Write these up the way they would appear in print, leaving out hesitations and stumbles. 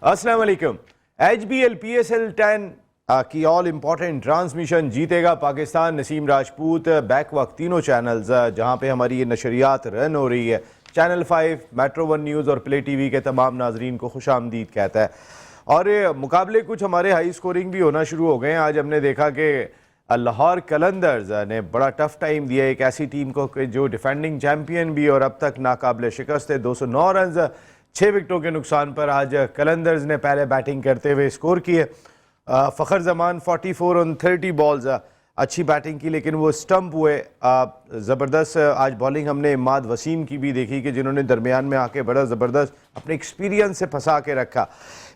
अस्सलाम वालेकुम। HBL PSL 10 की ऑल इम्पॉर्टेंट ट्रांसमिशन जीतेगा पाकिस्तान। नसीम राजपूत बैक वक्त तीनों चैनल्स जहां पे हमारी ये नशरियात रन हो रही है, चैनल 5, मेट्रो 1 न्यूज़ और प्ले टीवी के तमाम नाजरीन को खुश आमदीद कहता है। और मुकाबले कुछ हमारे हाई स्कोरिंग भी होना शुरू हो गए हैं। आज हमने देखा कि लाहौर कलंदर्स ने बड़ा टफ टाइम दिया एक ऐसी टीम को कि जो डिफेंडिंग चैम्पियन भी और अब तक नाकाबिल शिकस्त है। 209 रन 6 विकेटों के नुकसान पर आज कलंदर्स ने पहले बैटिंग करते हुए स्कोर किए। फ़खर जमान 44 ऑन 30 बॉल्स अच्छी बैटिंग की, लेकिन वो स्टंप हुए। ज़बरदस्त आज बॉलिंग हमने इमाद वसीम की भी देखी कि जिन्होंने दरमियान में आके बड़ा ज़बरदस्त अपने एक्सपीरियंस से फंसा के रखा।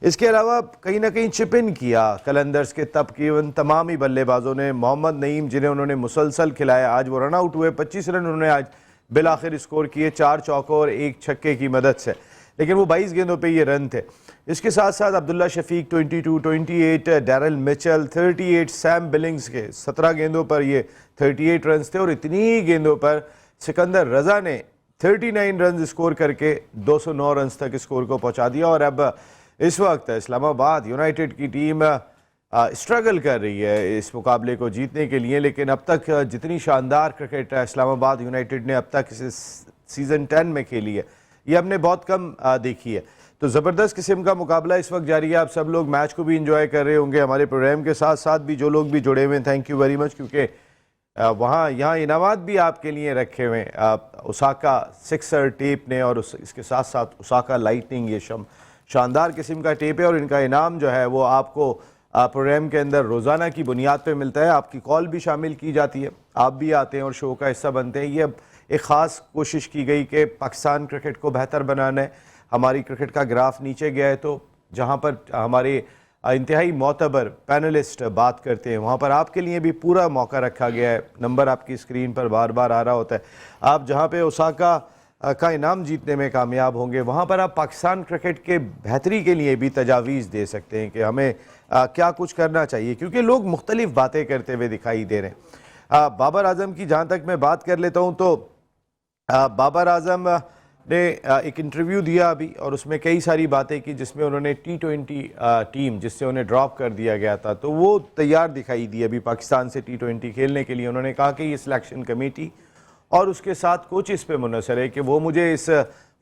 इसके अलावा कहीं ना कहीं चिप इन किया कलंदर्स के तकरीबन तमाम ही बल्लेबाजों ने। मोहम्मद नईम जिन्हें उन्होंने मुसलसल खिलाया, आज वो रन आउट हुए। 25 रन उन्होंने आज बिलाखिर स्कोर किए 4 चौकों और 1 छक्के की मदद से, लेकिन वो 22 गेंदों पे ये रन थे। इसके साथ साथ Abdullah Shafique 22, 28, Daryl Mitchell 38, Sam Billings के 17 गेंदों पर ये 38 रन थे। और इतनी गेंदों पर सिकंदर रजा ने 39 रन स्कोर करके 209 रन तक स्कोर को पहुंचा दिया। और अब इस वक्त इस्लामाबाद यूनाइटेड की टीम स्ट्रगल कर रही है इस मुकाबले को जीतने के लिए, लेकिन अब तक जितनी शानदार क्रिकेट इस्लामाबाद यूनाइटेड ने अब तक इस सीज़न 10 में खेली है, ये हमने बहुत कम देखी है। तो ज़बरदस्त किस्म का मुकाबला इस वक्त जारी है। आप सब लोग मैच को भी इंजॉय कर रहे होंगे। हमारे प्रोग्राम के साथ साथ भी जो लोग भी जुड़े हुए हैं, थैंक यू वेरी मच, क्योंकि यहाँ इनामात भी आपके लिए रखे हुए हैं। ओसाका सिक्सर टेप ने और इसके साथ साथ ओसाका लाइटनिंग, ये शानदार किस्म का टेप है। और इनका इनाम जो है वो आपको प्रोग्राम के अंदर रोज़ाना की बुनियाद पर मिलता है। आपकी कॉल भी शामिल की जाती है, आप भी आते हैं और शो का हिस्सा बनते हैं। ये एक ख़ास कोशिश की गई कि पाकिस्तान क्रिकेट को बेहतर बनाना है। हमारी क्रिकेट का ग्राफ नीचे गया है, तो जहां पर हमारे इंतहाई मोतबर पैनलिस्ट बात करते हैं, वहां पर आपके लिए भी पूरा मौका रखा गया है। नंबर आपकी स्क्रीन पर बार बार आ रहा होता है। आप जहां पे ओसाका का इनाम जीतने में कामयाब होंगे, वहां पर आप पाकिस्तान क्रिकेट के बेहतरी के लिए भी तजावीज़ दे सकते हैं कि हमें क्या कुछ करना चाहिए, क्योंकि लोग मुख्तलिफ बातें करते हुए दिखाई दे रहे हैं। बाबर आजम की जहाँ तक मैं बात कर लेता हूँ, तो बाबर आजम ने एक इंटरव्यू दिया अभी, और उसमें कई सारी बातें की जिसमें उन्होंने T20 टीम जिससे उन्हें ड्रॉप कर दिया गया था, तो वो तैयार दिखाई दी अभी पाकिस्तान से T20 खेलने के लिए। उन्होंने कहा कि ये सिलेक्शन कमेटी और उसके साथ कोचेस पे मुनहसर है कि वो मुझे इस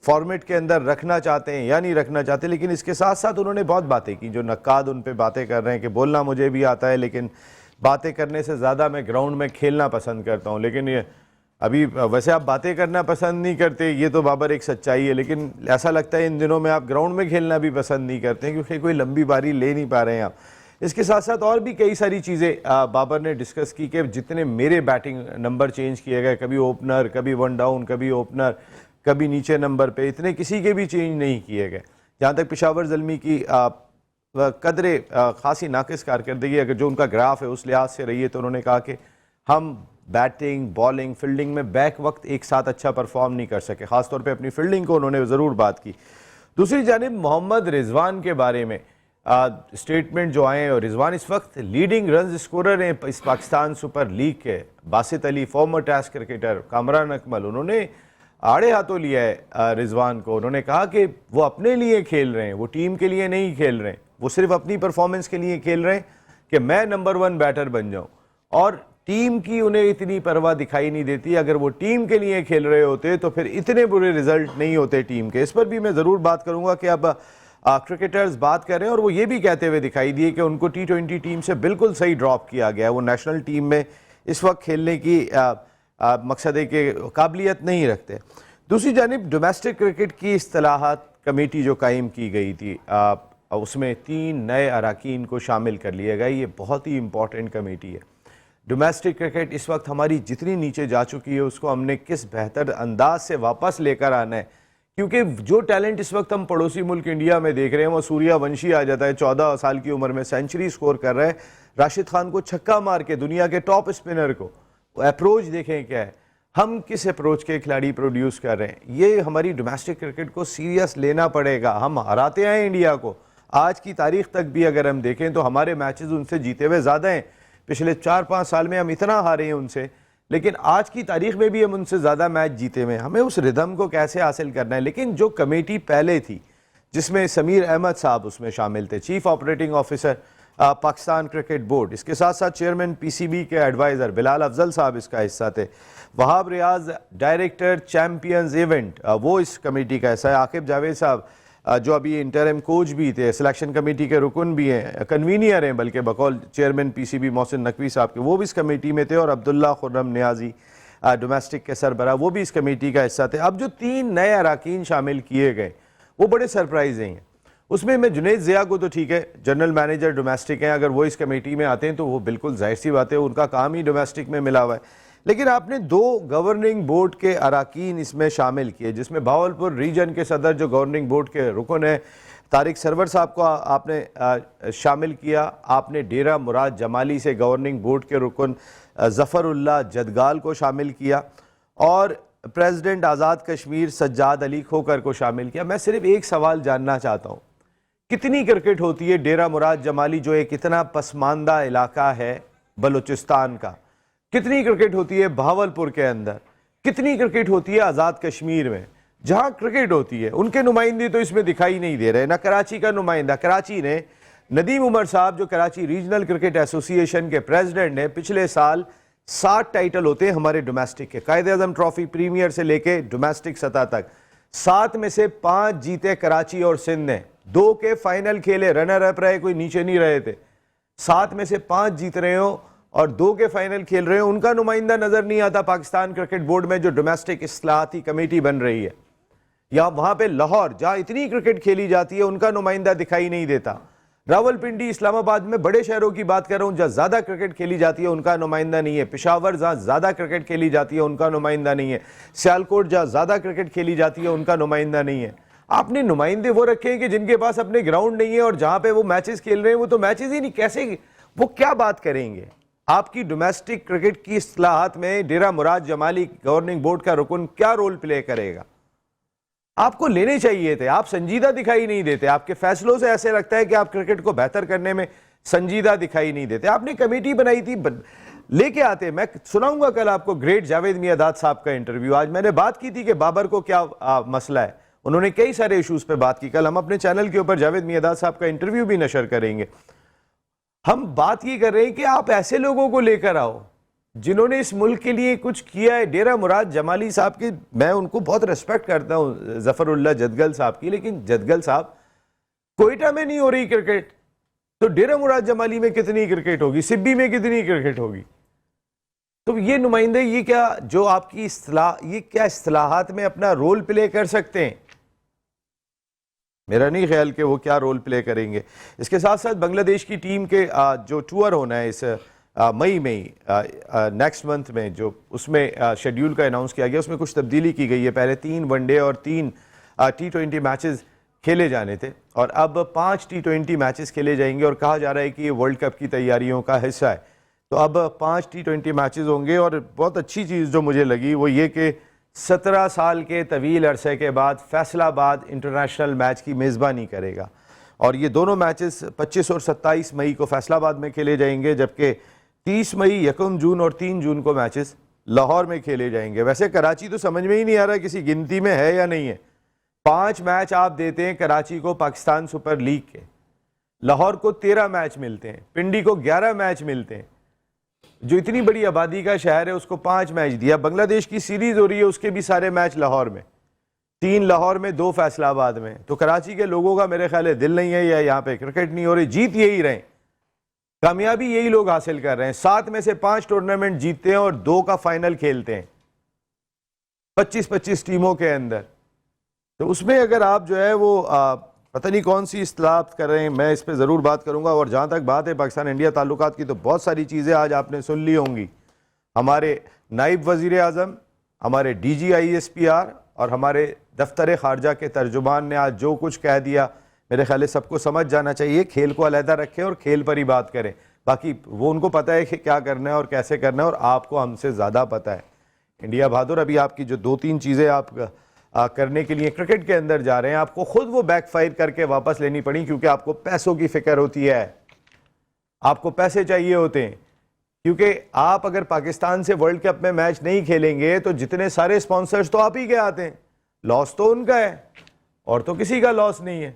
फॉर्मेट के अंदर रखना चाहते हैं या नहीं रखना चाहते। लेकिन इसके साथ साथ उन्होंने बहुत बातें की, जो नक्काद उन पर बातें कर रहे हैं कि बोलना मुझे भी आता है, लेकिन बातें करने से ज़्यादा मैं ग्राउंड में खेलना पसंद करता हूँ। लेकिन ये अभी वैसे आप बातें करना पसंद नहीं करते, ये तो बाबर एक सच्चाई है, लेकिन ऐसा लगता है इन दिनों में आप ग्राउंड में खेलना भी पसंद नहीं करते हैं, क्योंकि कोई लंबी बारी ले नहीं पा रहे हैं आप। इसके साथ साथ और भी कई सारी चीज़ें बाबर ने डिस्कस की कि जितने मेरे बैटिंग नंबर चेंज किए गए, कभी ओपनर, कभी 1 डाउन, कभी ओपनर, कभी नीचे नंबर पे, इतने किसी के भी चेंज नहीं किए गए। जहाँ तक पेशावर ज़ल्मी की कदरे खासी नाकिस कारकर्दगी अगर जो उनका ग्राफ है उस लिहाज से रही है, तो उन्होंने कहा कि हम बैटिंग, बॉलिंग, फील्डिंग में बैक वक्त एक साथ अच्छा परफॉर्म नहीं कर सके। ख़ासतौर पे अपनी फील्डिंग को उन्होंने ज़रूर बात की। दूसरी जानिब मोहम्मद रिजवान के बारे में स्टेटमेंट जो आए हैं, और रिजवान इस वक्त लीडिंग रन स्कोरर हैं इस पाकिस्तान सुपर लीग के। Basit Ali former test cricketer, Kamran Akmal, उन्होंने आड़े हाथों लिया है रिजवान को। उन्होंने कहा कि वो अपने लिए खेल रहे हैं, वो टीम के लिए नहीं खेल रहे हैं, वो सिर्फ अपनी परफॉर्मेंस के लिए खेल रहे हैं कि मैं नंबर 1 बैटर बन जाऊँ, और टीम की उन्हें इतनी परवाह दिखाई नहीं देती। अगर वो टीम के लिए खेल रहे होते तो फिर इतने बुरे रिजल्ट नहीं होते टीम के। इस पर भी मैं ज़रूर बात करूंगा कि अब क्रिकेटर्स बात कर रहे हैं, और वो ये भी कहते हुए दिखाई दिए कि उनको T20 टीम से बिल्कुल सही ड्रॉप किया गया। वो नेशनल टीम में इस वक्त खेलने की मकसद है कि काबिलियत नहीं रखते। दूसरी जानिब डोमेस्टिक क्रिकेट की इस्तिलाहात कमेटी जो कायम की गई थी, उसमें 3 नए अरकान को शामिल कर लिया गया। ये बहुत ही इंपॉर्टेंट कमेटी है। डोमेस्टिक क्रिकेट इस वक्त हमारी जितनी नीचे जा चुकी है, उसको हमने किस बेहतर अंदाज से वापस लेकर आना है, क्योंकि जो टैलेंट इस वक्त हम पड़ोसी मुल्क इंडिया में देख रहे हैं, वो सूर्यवंशी आ जाता है 14 साल की उम्र में, सेंचुरी स्कोर कर रहा है, राशिद खान को छक्का मार के, दुनिया के टॉप स्पिनर को। अप्रोच देखें क्या है, हम किस अप्रोच के खिलाड़ी प्रोड्यूस कर रहे हैं, ये हमारी डोमेस्टिक क्रिकेट को सीरियस लेना पड़ेगा। हम हराते हैं इंडिया को, आज की तारीख तक भी अगर हम देखें तो हमारे मैचेस उनसे जीते हुए ज़्यादा हैं। पिछले 4-5 साल में हम इतना हारे हैं उनसे, लेकिन आज की तारीख में भी हम उनसे ज़्यादा मैच जीते हुए हैं। हमें उस रिदम को कैसे हासिल करना है। लेकिन जो कमेटी पहले थी, जिसमें समीर अहमद साहब उसमें शामिल थे, chief operating officer Pakistan cricket board, इसके साथ साथ चेयरमैन पीसीबी के एडवाइज़र बिलाल अफजल साहब इसका हिस्सा थे, Wahab Riaz director champions event वो इस कमेटी का हिस्सा है, आकिब जावेद साहब जो अभी इंटरिम कोच भी थे, सिलेक्शन कमेटी के रुकन भी हैं, कन्वीनियर हैं बल्कि बकौल चेयरमैन पीसीबी मोहसिन नकवी साहब के, वो भी इस कमेटी में थे, और अब्दुल्ला खुर्रम नियाजी डोमेस्टिक के सरबराह वो भी इस कमेटी का हिस्सा थे। अब जो 3 नए अरकान शामिल किए गए वो बड़े सरप्राइजिंग हैं। उसमें मैं जुनैद ज़िया को तो ठीक है, जनरल मैनेजर डोमेस्टिक हैं, अगर वो इस कमेटी में आते हैं तो वो बिल्कुल जाहिर सी बात है, उनका काम ही डोमेस्टिक में मिला हुआ है। लेकिन आपने 2 गवर्निंग बोर्ड के अरकान इसमें शामिल किए, जिसमें भावलपुर रीजन के सदर जो गवर्निंग बोर्ड के रुकन है तारिक सरवर साहब को आपने शामिल किया। आपने डेरा मुराद जमाली से गवर्निंग बोर्ड के रुकन ज़फ़रुल्लाह जदगाल को शामिल किया, और प्रेसिडेंट आज़ाद कश्मीर सज्जाद अली खोकर को शामिल किया। मैं सिर्फ एक सवाल जानना चाहता हूँ, कितनी क्रिकेट होती है डेरा मुराद जमाली जो एक इतना पसमानदा इलाका है बलूचिस्तान का, कितनी क्रिकेट होती है भावलपुर के अंदर, कितनी क्रिकेट होती है आज़ाद कश्मीर में, जहाँ क्रिकेट होती है उनके नुमाइंदे तो इसमें दिखाई नहीं दे रहे। ना कराची का नुमाइंदा, कराची ने नदीम उमर साहब जो कराची रीजनल क्रिकेट एसोसिएशन के प्रेसिडेंट हैं, पिछले साल 60 टाइटल होते हैं हमारे डोमेस्टिक के, कायद-ए-आज़म ट्रॉफी प्रीमियर से लेके डोमेस्टिक सतह तक, 7 में से 5 जीते कराची और सिंध ने, 2 के फाइनल खेले, रनर अप रहे, कोई नीचे नहीं रहे थे। 7 में से 5 जीत रहे हो और 2 के फाइनल खेल रहे हो, उनका नुमाइंदा नजर नहीं आता पाकिस्तान क्रिकेट बोर्ड में जो डोमेस्टिक इस्लाहाती कमेटी बन रही है। या वहां पे लाहौर जहां इतनी क्रिकेट खेली जाती है उनका नुमाइंदा दिखाई नहीं देता। रावलपिंडी इस्लामाबाद में बड़े शहरों की बात कर रहा हूं जहां ज्यादा क्रिकेट खेली जाती है उनका नुमाइंदा नहीं है। पेशावर जहां ज्यादा क्रिकेट खेली जाती है उनका नुमाइंदा नहीं है। सियालकोट जहां ज्यादा क्रिकेट खेली जाती है उनका नुमाइंदा नहीं है। आपने नुमाइंदे वो रखे हैं कि जिनके पास अपने ग्राउंड नहीं है और जहां पे वो मैचेस खेल रहे हैं वो तो मैचेस ही नहीं, कैसे वो क्या बात करेंगे। आपकी डोमेस्टिक क्रिकेट की इस्लाहात में डेरा मुराद जमाली गवर्निंग बोर्ड का रुकन क्या रोल प्ले करेगा। आपको लेने चाहिए थे, आप संजीदा दिखाई नहीं देते। आपके फैसलों से ऐसे लगता है कि आप क्रिकेट को बेहतर करने में संजीदा दिखाई नहीं देते। आपने कमेटी बनाई थी, लेके आते। मैं सुनाऊंगा कल आपको ग्रेट जावेद मियादाद साहब का इंटरव्यू। आज मैंने बात की थी कि बाबर को क्या मसला है, उन्होंने कई सारे इश्यूज पे बात की। कल हम अपने चैनल के ऊपर जावेद मियादाद साहब का इंटरव्यू भी नशर करेंगे। हम बात ये कर रहे हैं कि आप ऐसे लोगों को लेकर आओ जिन्होंने इस मुल्क के लिए कुछ किया है। डेरा मुराद जमाली साहब की मैं उनको बहुत रिस्पेक्ट करता हूं, ज़फ़रुल्लाह जदगल साहब की, लेकिन जदगल साहब कोयटा में नहीं हो रही क्रिकेट तो डेरा मुराद जमाली में कितनी क्रिकेट होगी, सिब्बी में कितनी क्रिकेट होगी। तो ये नुमाइंदे ये क्या जो आपकी ये क्या इस्तिलाहात में अपना रोल प्ले कर सकते हैं, मेरा नहीं ख्याल कि वो क्या रोल प्ले करेंगे। इसके साथ साथ बांग्लादेश की टीम के जो टूर होना है इस मई में नेक्स्ट मंथ में, जो उसमें शेड्यूल का अनाउंस किया गया, उसमें कुछ तब्दीली की गई है। पहले 3 वनडे और 3 T20 मैचेस खेले जाने थे और अब 5 T20 मैचेस खेले जाएंगे और कहा जा रहा है कि ये वर्ल्ड कप की तैयारियों का हिस्सा है। तो अब 5 T20 मैचेस होंगे और बहुत अच्छी चीज़ जो मुझे लगी वो ये कि 17 साल के तवील अरसे के बाद फैसलाबाद इंटरनेशनल मैच की मेज़बानी करेगा और ये दोनों मैचेस 25 और 27 मई को फैसलाबाद में खेले जाएंगे, जबकि 30 मई, 1 जून और 3 जून को मैचेस लाहौर में खेले जाएंगे। वैसे कराची तो समझ में ही नहीं आ रहा किसी गिनती में है या नहीं है। 5 मैच आप देते हैं कराची को पाकिस्तान सुपर लीग के, लाहौर को 13 मैच मिलते हैं, पिंडी को 11 मैच मिलते हैं। जो इतनी बड़ी आबादी का शहर है उसको 5 मैच दिया। बांग्लादेश की सीरीज हो रही है, उसके भी सारे मैच लाहौर में, 3 लाहौर में, 2 फैसलाबाद में। तो कराची के लोगों का मेरे ख्याल है दिल नहीं है या यहाँ पे क्रिकेट नहीं हो रही। जीत यही रहे, कामयाबी यही लोग हासिल कर रहे हैं। 7 में से 5 टूर्नामेंट जीतते हैं और 2 का फाइनल खेलते हैं 25-25 टीमों के अंदर। तो उसमें अगर आप जो है वो पता नहीं कौन सी इस्तिलाहत कर रहे हैं, मैं इस पर ज़रूर बात करूंगा। और जहाँ तक बात है पाकिस्तान इंडिया ताल्लुकात की, तो बहुत सारी चीज़ें आज आपने सुन ली होंगी। हमारे नाइब वज़ीर आज़म, हमारे DG/ISPR और हमारे दफ्तर खारजा के तर्जुमान ने आज जो कुछ कह दिया, मेरे ख्याल सबको समझ जाना चाहिए। खेल को अलहदा रखें और खेल पर ही बात करें। बाकी वो उनको पता है कि क्या करना है और कैसे करना है, और आपको हमसे ज़्यादा पता है इंडिया बहादुर, अभी आपकी जो 2-3 चीज़ें आप करने के लिए क्रिकेट के अंदर जा रहे हैं, आपको खुद वो बैकफायर करके वापस लेनी पड़ी, क्योंकि आपको पैसों की फिक्र होती है, आपको पैसे चाहिए होते हैं। क्योंकि आप अगर पाकिस्तान से वर्ल्ड कप में मैच नहीं खेलेंगे तो जितने सारे स्पॉन्सर्स तो आप ही के आते हैं, लॉस तो उनका है और तो किसी का लॉस नहीं है।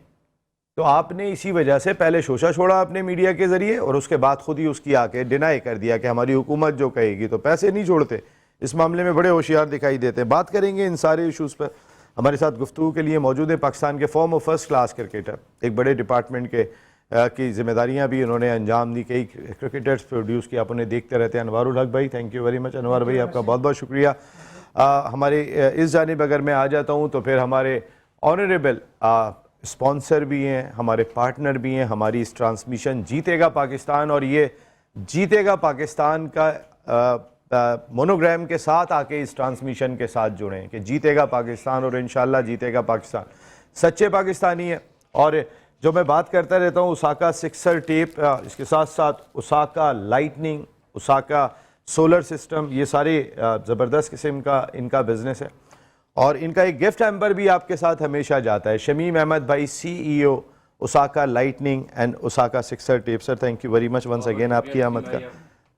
तो आपने इसी वजह से पहले शोशा छोड़ा अपने मीडिया के जरिए और उसके बाद खुद ही उसकी आके डिनाई कर दिया कि हमारी हुकूमत जो कहेगी, तो पैसे नहीं छोड़ते। इस मामले में बड़े होशियार दिखाई देते हैं। बात करेंगे इन सारे इशूज़ पर। हमारे साथ गुफ्तगू के लिए मौजूद है पाकिस्तान के फॉर्मर फर्स्ट क्लास क्रिकेटर, एक बड़े डिपार्टमेंट के की जिम्मेदारियां भी उन्होंने अंजाम दी, कई क्रिकेटर्स प्रोड्यूस किया, आप उन्हें देखते रहते हैं। अनवारुल हक भाई, थैंक यू वेरी मच। अनवार भाई, आपका बहुत बहुत शुक्रिया। हमारे इस जानिब अगर मैं आ जाता हूँ तो फिर हमारे ऑनरेबल स्पॉन्सर भी हैं, हमारे पार्टनर भी हैं। हमारी इस ट्रांसमिशन जीतेगा पाकिस्तान और ये जीतेगा पाकिस्तान का मोनोग्राम के साथ आके इस ट्रांसमिशन के साथ जुड़ें कि जीतेगा पाकिस्तान और इंशाल्लाह जीतेगा पाकिस्तान। सच्चे पाकिस्तानी है। और जो मैं बात करता रहता हूँ ओसाका सिक्सर टेप, इसके साथ साथ Osaka lightning, Osaka solar system, ये सारे ज़बरदस्त किस्म का इनका बिज़नेस है। और इनका एक गिफ्ट हैम्पर भी आपके साथ हमेशा जाता है। शमीम अहमद भाई, CEO Osaka lightning and Osaka sixer टेप। Sir thank you very much once again आपकी आमद का।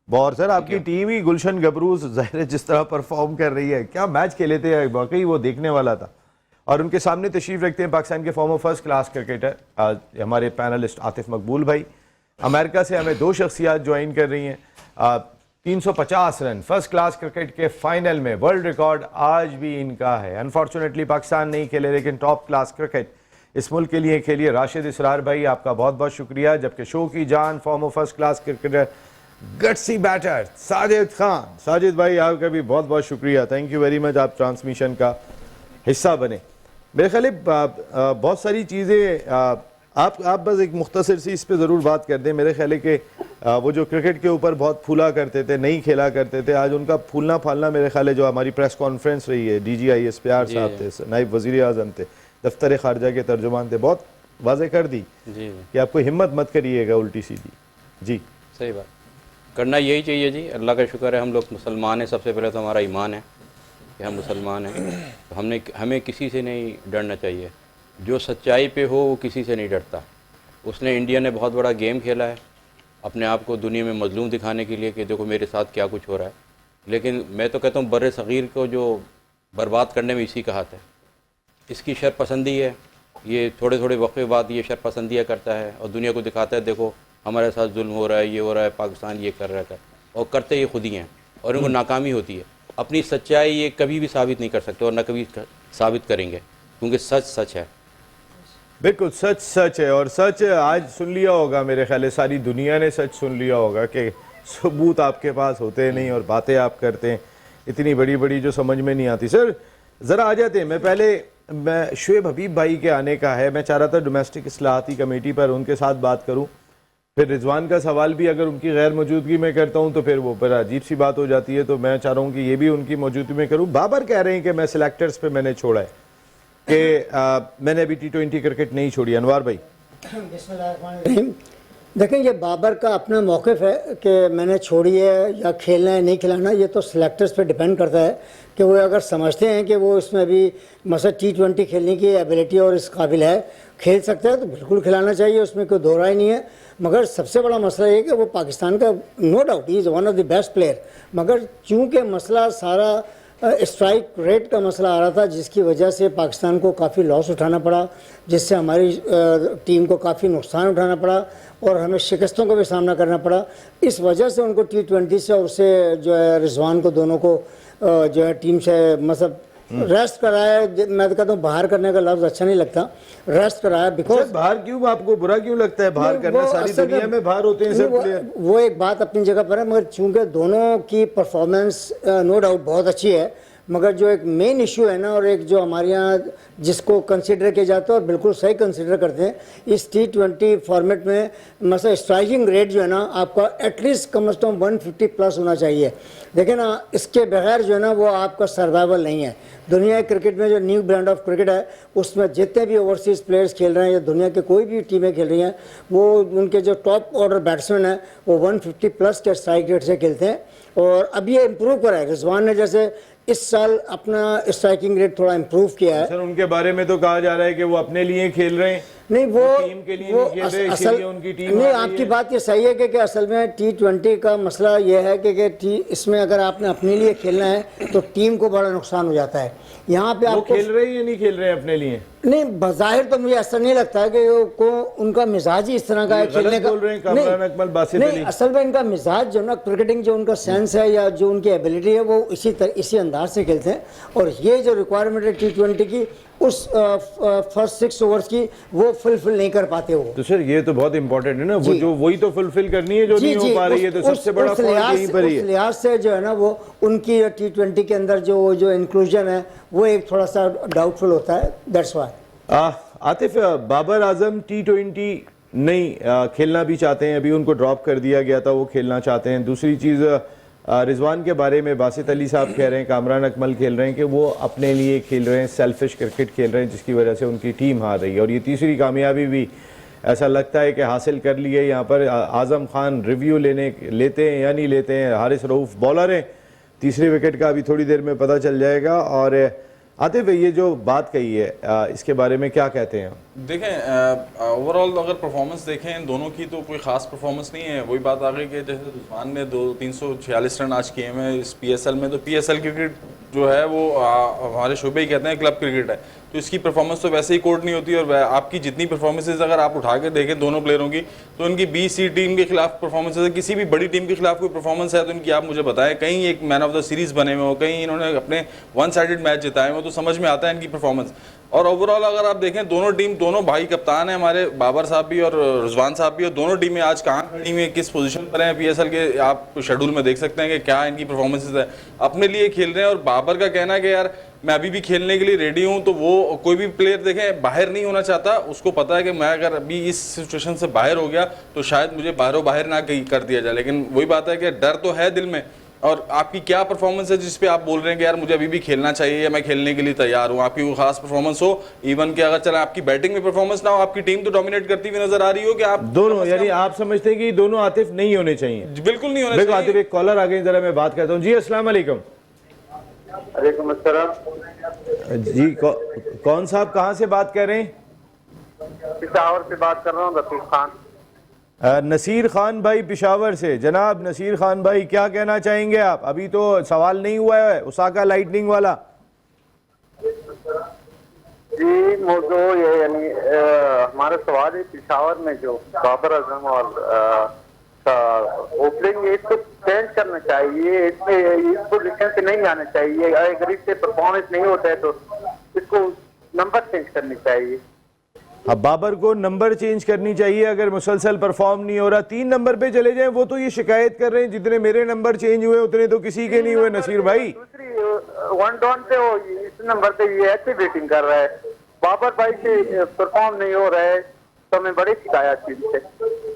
बहुत सर, आपकी टीम ही गुलशन गबरूज ज़ाहिर है जिस तरह परफॉर्म कर रही है, क्या मैच खेले थे, वाकई वो देखने वाला था। और उनके सामने तशरीफ रखते हैं पाकिस्तान के फॉर्मर फर्स्ट क्लास क्रिकेटर हमारे पैनलिस्ट आतिफ मकबूल भाई। अमेरिका से हमें 2 शख्सियात ज्वाइन कर रही हैं। 350 रन फर्स्ट क्लास क्रिकेट के फाइनल में, वर्ल्ड रिकॉर्ड आज भी इनका है। अनफॉर्चुनेटली पाकिस्तान नहीं खेले, लेकिन टॉप क्लास क्रिकेट इस मुल्क के लिए खेलिए। राशिद इसरार भाई, आपका बहुत बहुत शुक्रिया। जबकि शो की जान former first class cricketer gutsy batter Sajid Khan. Sajid भाई, आपका भी बहुत बहुत शुक्रिया, थैंक यू वेरी मच, आप ट्रांसमिशन का हिस्सा बने। मेरे ख्याल बहुत सारी चीज़ें आप बस एक मुख्तसर सी इस पे ज़रूर बात कर दें। मेरे ख्याल है कि वो जो क्रिकेट के ऊपर बहुत फूला करते थे, नहीं खेला करते थे, आज उनका फूलना फालना मेरे ख्याल है जो हमारी प्रेस कॉन्फ्रेंस रही है, DGI SPR साहब थे, नायब वज़ीर आज़म थे, दफ्तर ख़ारजा के तर्जुमान थे, बहुत वाज़े कर दी जी कि आपको हिम्मत मत करिएगा उल्टी सीधी। जी सही बात, करना यही चाहिए जी। अल्लाह का शुक्र है हम लोग मुसलमान हैं। सबसे पहले तो हमारा ईमान है कि हम मुसलमान हैं, तो हमें किसी से नहीं डरना चाहिए। जो सच्चाई पे हो वो किसी से नहीं डरता। उसने इंडिया ने बहुत बड़ा गेम खेला है अपने आप को दुनिया में मजलूम दिखाने के लिए कि देखो मेरे साथ क्या कुछ हो रहा है। लेकिन मैं तो कहता हूँ बर्रे सग़ीर को जो बर्बाद करने में इसी का हाथ है। इसकी शरपसंदी है, ये थोड़े थोड़े वक्फे बाद ये शरपसंदियाँ करता है और दुनिया को दिखाता है देखो हमारे साथ जुल्म हो रहा है, ये हो रहा है, पाकिस्तान ये कर रहा था, और करते ये खुद ही हैं और उनको नाकामी होती है। अपनी सच्चाई ये कभी भी साबित नहीं कर सकते और न कभी साबित करेंगे, क्योंकि सच सच है। बिल्कुल सच सच है। और सच आज सुन लिया होगा, मेरे ख्याल है सारी दुनिया ने सच सुन लिया होगा कि सबूत आपके पास होते नहीं और बातें आप करते हैं इतनी बड़ी बड़ी जो समझ में नहीं आती। सर ज़रा आ जाते हैं, मैं शुएब हबीब भाई के आने का है, मैं चाह रहा था डोमेस्टिक इस्लाहाती कमेटी पर उनके साथ बात करूँ। फिर रिजवान का सवाल भी अगर उनकी गैर मौजूदगी में करता हूँ तो फिर वो बड़ा अजीब सी बात हो जाती है, तो मैं चाह रहा हूँ कि ये भी उनकी मौजूदगी में करूँ। बाबर कह रहे हैं कि मैं सिलेक्टर्स पे मैंने छोड़ा है, कि मैंने अभी T20 क्रिकेट नहीं छोड़ी। अनवार भाई देखें, ये बाबर का अपना मौक़िफ़ है कि मैंने छोड़ी है या खेलना है नहीं खिलाना, ये तो सिलेक्टर्स पे डिपेंड करता है कि वो अगर समझते हैं कि वो इसमें भी मसला T20 खेलने की एबिलिटी और इस काबिल है, खेल सकता है, तो बिल्कुल खिलाना चाहिए, उसमें कोई दो राय नहीं है। मगर सबसे बड़ा मसला ये कि वो पाकिस्तान का नो डाउट ही is one of the best player, मगर चूँकि मसला सारा स्ट्राइक रेट का मसला आ रहा था, जिसकी वजह से पाकिस्तान को काफ़ी लॉस उठाना पड़ा, जिससे हमारी टीम को काफ़ी नुकसान उठाना पड़ा और हमें शिकस्तों का भी सामना करना पड़ा। इस वजह से उनको T20 से और उससे जो है रिजवान को दोनों को जो है टीम से मतलब रेस्ट कराया। मैं तो कहता हूँ बाहर करने का लफ्ज़ अच्छा नहीं लगता, रेस्ट कराया। बिकॉज बाहर क्यों, आपको बुरा क्यों लगता है बाहर करना? सारी दुनिया में बाहर होते हैं सब प्लेयर। वो एक बात अपनी जगह पर है, मगर चूंकि दोनों की परफॉर्मेंस नो डाउट बहुत अच्छी है, मगर जो एक मेन इशू है ना, और एक जो हमारे यहाँ जिसको कंसिडर किया जाता है और बिल्कुल सही कंसिडर करते हैं, इस T20 फॉर्मेट में मतलब स्ट्राइकिंग रेट जो है ना आपका एटलीस्ट कम से कम 150 प्लस होना चाहिए। देखें ना, इसके बगैर जो है ना वो आपका सर्वाइवल नहीं है। दुनिया के क्रिकेट में जो न्यू ब्रांड ऑफ क्रिकेट है, उसमें जितने भी ओवरसीज़ प्लेयर्स खेल रहे हैं या दुनिया के कोई भी टीमें खेल रही हैं, वो उनके जो टॉप ऑर्डर बैट्समैन हैं वो 150 प्लस के स्ट्राइक रेट से खेलते हैं। और अब ये इम्प्रूव करा है। रिजवान ने जैसे इस साल अपना स्ट्राइकिंग रेट थोड़ा इम्प्रूव किया है। सर उनके बारे में तो कहा जा रहा है कि वो अपने लिए खेल रहे हैं, नहीं वो टीम के लिए वो नहीं खेल रहे, असल इसीलिए उनकी टीम नहीं, आ रही आपकी है। बात ये सही है कि असल में T20 का मसला ये है कि इसमें अगर आपने अपने लिए खेलना है तो टीम को बड़ा नुकसान हो जाता है। यहाँ पे वो आपको खेल रहे हैं या नहीं खेल रहे हैं अपने लिए? नहीं, बज़ाहिर तो मुझे ऐसा नहीं लगता है कि को उनका मिजाज ही इस तरह का है ये गलत खेलने का। बोल रहे हैं कामरान अकमल, बासित नहीं, अली। असल में इनका मिजाज जो ना, क्रिकेटिंग जो उनका सेंस है या जो उनकी एबिलिटी है, वो इसी अंदाज से खेलते हैं। और ये जो रिक्वायरमेंट है T20 की, उस फर्स्ट 6 ओवर्स की, वो फुलफिल नहीं कर पाते वो। तो सर ये तो बहुत इंपॉर्टेंट है ना, वो जी। जो वही तो फुलफिल करनी है जो नहीं हो पा रही है, तो सबसे बड़ा फॉल्ट यहीं पर ही उस है। लिहाज से जो है ना, वो उनकी T20 के अंदर जो इंक्लूजन है वो एक थोड़ा सा डाउटफुल होता है, that's why. Atif, Babar Azam T20 नहीं खेलना भी चाहते हैं, अभी उनको ड्रॉप कर दिया गया था, वो खेलना चाहते हैं। दूसरी चीज़, रिजवान के बारे में बासित अली साहब कह रहे हैं, कामरान अकमल खेल रहे हैं कि वो अपने लिए खेल रहे हैं, सेल्फिश क्रिकेट खेल रहे हैं, जिसकी वजह से उनकी टीम हार रही है। और ये तीसरी कामयाबी भी ऐसा लगता है कि हासिल कर ली है। यहाँ पर आज़म खान रिव्यू लेते हैं या नहीं लेते हैं। हारिस रऊफ बॉलर हैं, तीसरे विकेट का अभी थोड़ी देर में पता चल जाएगा। और आतिफ, ये जो बात कही है इसके बारे में क्या कहते हैं? देखें, ओवरऑल अगर परफॉर्मेंस देखें इन दोनों की तो कोई ख़ास परफॉर्मेंस नहीं है। वही बात आ गई कि जैसे रिजवान ने 346 रन आज किए हैं इस PSL में, तो PSL क्रिकेट जो है वो हमारे शोबे ही कहते हैं क्लब क्रिकेट है, तो इसकी परफॉर्मेंस तो वैसे ही कोट नहीं होती। और आपकी जितनी परफॉर्मेंसेज अगर आप उठा के देखें दोनों प्लेयरों की, तो इनकी B-C टीम के खिलाफ परफॉर्मेंस है, किसी भी बड़ी टीम के खिलाफ कोई परफॉर्मेंस है तो इनकी आप मुझे बताएं। कहीं एक मैन ऑफ द सीरीज़ बने हुए हो, कहीं इन्होंने अपने 1 साइडेड मैच जिताए हो, तो समझ में आता है इनकी परफॉर्मेंस। और ओवरऑल अगर आप देखें दोनों भाई कप्तान हैं हमारे, बाबर साहब भी और रिजवान साहब भी, और दोनों टीमें आज कहाँ खड़ी हुई हैं, किस पोजीशन पर हैं PSL के, आप शेड्यूल में देख सकते हैं कि क्या इनकी परफॉर्मेंसेज है। अपने लिए खेल रहे हैं। और बाबर का कहना है कि यार मैं अभी भी खेलने के लिए रेडी हूँ, तो वो कोई भी प्लेयर देखें बाहर नहीं होना चाहता। उसको पता है कि मैं अगर अभी इस सिचुएशन से बाहर हो गया तो शायद मुझे बाहर ना कर दिया जाए। लेकिन वही बात है कि डर तो है दिल में। और आपकी क्या परफॉर्मेंस है जिस पे आप बोल रहे हैं कि यार मुझे अभी भी खेलना चाहिए या मैं खेलने के लिए तैयार हूँ? आपकी कोई खास परफॉर्मेंस हो, इवन कि अगर चला आपकी बैटिंग में परफॉर्मेंस ना हो, आपकी टीम तो डोमिनेट करती हुई नजर आ रही हो कि आप दोनों, यानी आप समझते हैं कि दोनों आतिफ नहीं होने चाहिए? बिल्कुल नहीं होना देखो चाहिए। आतिफ, एक कॉलर आ गई, जरा मैं बात करता हूँ। जी अस्सलाम वालेकुम। वालेकुम अस्सलाम। जी कौन साहब, कहाँ से बात कर रहे हैं? पिशावर से बात कर रहा हूँ, रफीक खान। नसीर खान भाई पिशावर से। जनाब नसीर खान भाई, क्या कहना चाहेंगे आप? अभी तो सवाल नहीं हुआ है ओसाका लाइटनिंग वाला। जी मौजू ये यानी हमारा सवाल है, पिशावर में जो बाबर आजम और ओपनिंग, इसको चेंज करना चाहिए, इसमें इस पोजीशन से नहीं आना चाहिए। अगर इससे परफॉर्मेंस नहीं होता है तो इसको नंबर चेंज करनी चाहिए। अब बाबर को नंबर चेंज करनी चाहिए अगर मुसलसल परफॉर्म नहीं हो रहा। 3 नंबर पे चले जाएं। वो तो ये शिकायत कर रहे हैं जितने मेरे नंबर चेंज हुए उतने तो किसी के नहीं हुए। नसीर भाई, दूसरी 1 डाउन पे वो इस नंबर पे ये अच्छी बैटिंग कर रहा है, बाबर भाई से परफॉर्म नहीं हो रहा है, तो हमें बड़ी शिकायत थी इससे।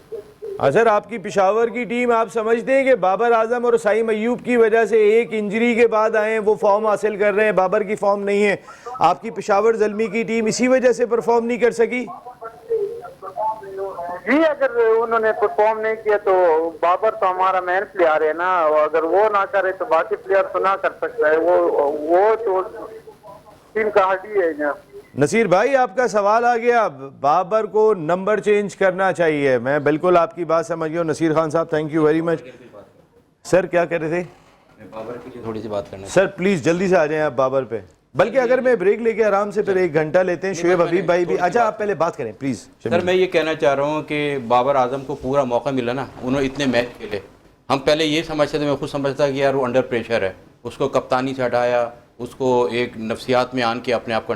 सर आपकी पिशावर की टीम, आप समझते हैं कि बाबर आजम और साइम अय्यूब की वजह से एक इंजरी के बाद आए हैं, वो फॉर्म हासिल कर रहे हैं, बाबर की फॉर्म नहीं है। आपकी पिशावर ज़ल्मी की टीम इसी वजह से परफॉर्म नहीं कर सकी? जी अगर उन्होंने परफॉर्म नहीं किया तो बाबर तो हमारा मेन प्लेयर है ना, अगर वो ना करे तो बाकी प्लेयर तो ना कर सकता है। वो तो टीम का हड्डी है ना। नसीर भाई, आपका सवाल आ गया, बाबर को नंबर चेंज करना चाहिए। मैं बिल्कुल आपकी बात समझ गया। नसीर खान साहब, thank you very much. Sir क्या कह रहे थे? बाबर के लिए थोड़ी सी बात करना सर प्लीज जल्दी से आ जाएं आप बाबर पे। बल्कि अगर मैं ब्रेक लेके आराम से फिर 1 घंटा लेते हैं। शुएब हबीब भाई भी। अच्छा आप पहले बात करें प्लीज। सर मैं ये कहना चाह रहा हूँ कि बाबर आजम को पूरा मौका मिला ना, उन्होंने इतने मैच खेले। हम पहले ये समझते थे, मैं खुद समझता कि यार वो अंडर प्रेशर है, उसको कप्तानी से हटाया, उसको एक नफ्सियात में आन के अपने आप को